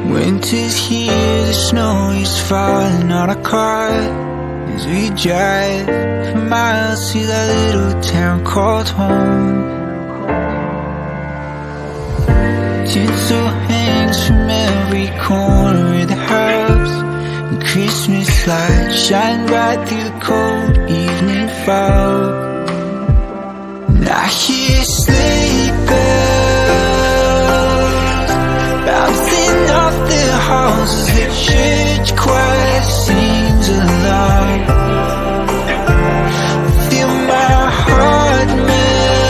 Winter's here, the snow is falling on our car as we drive for miles to that little town called home. Tinsel hangs from every corner of the house, and Christmas lights shine bright through the cold evening fog. And I hear sleigh bells bouncing off the halls as the church choir sings along. Feel my heart melt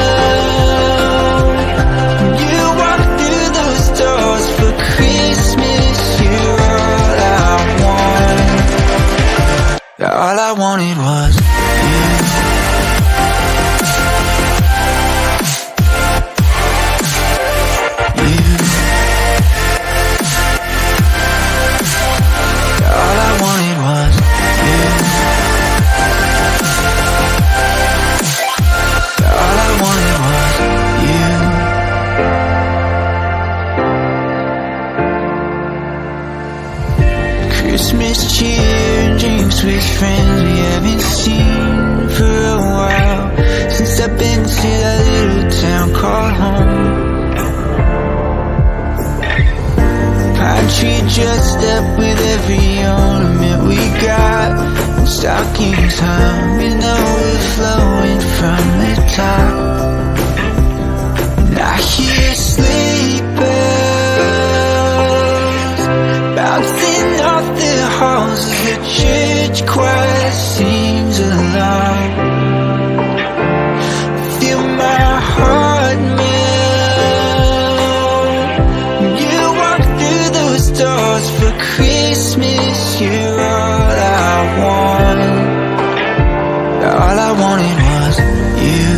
when you walk through those doors for Christmas. You're all I want. All I wanted was you. Christmas cheer and drinks with friends we haven't seen for a while, since I've been to that little town called home. Pine tree dressed up with every ornament we got, and stockings hung with overflowing from the top. And I hear sleigh bells bouncing off the halls as the church choir sings along. Feel my heart melt when you walk through those doors for Christmas. You're all I want. All I wanted was you.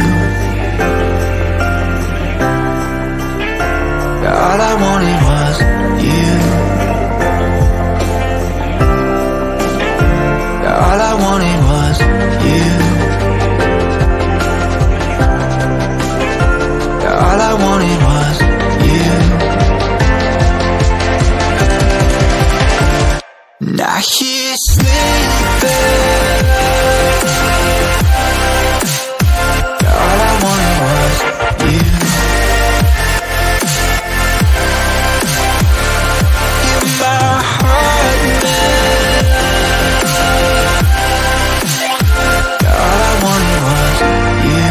All I wanted was you. All I wanted was you. All I wanted was you. And I hear sleigh bells. All I wanted was you. Give my heart melt. All I wanted was you.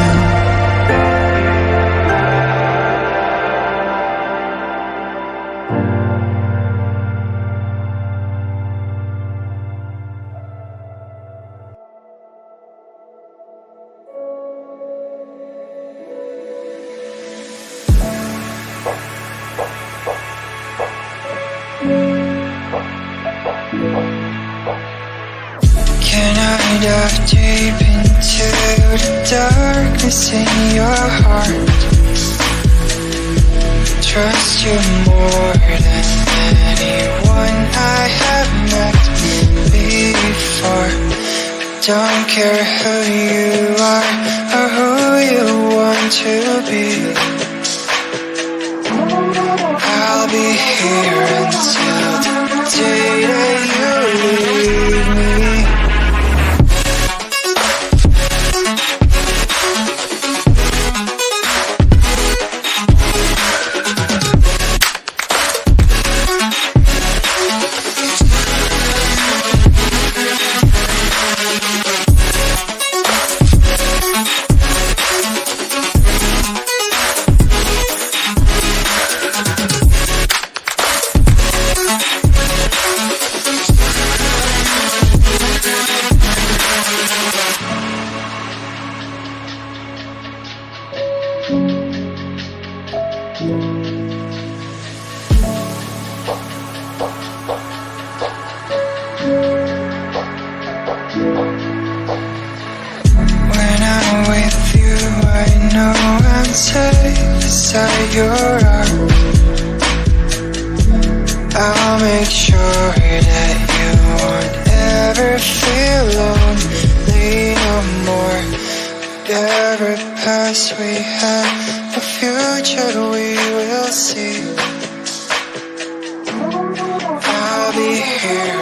Can I dive deep into the darkness in your heart? Trust you more than anyone I have met before. Don't care who you are or who you want to be. I'll be here until the day that you leave me. When I'm with you, I know I'm safe beside your arms. I'll make sure that you won't ever feel lonely no more. Whatever past we have, the future we will see. head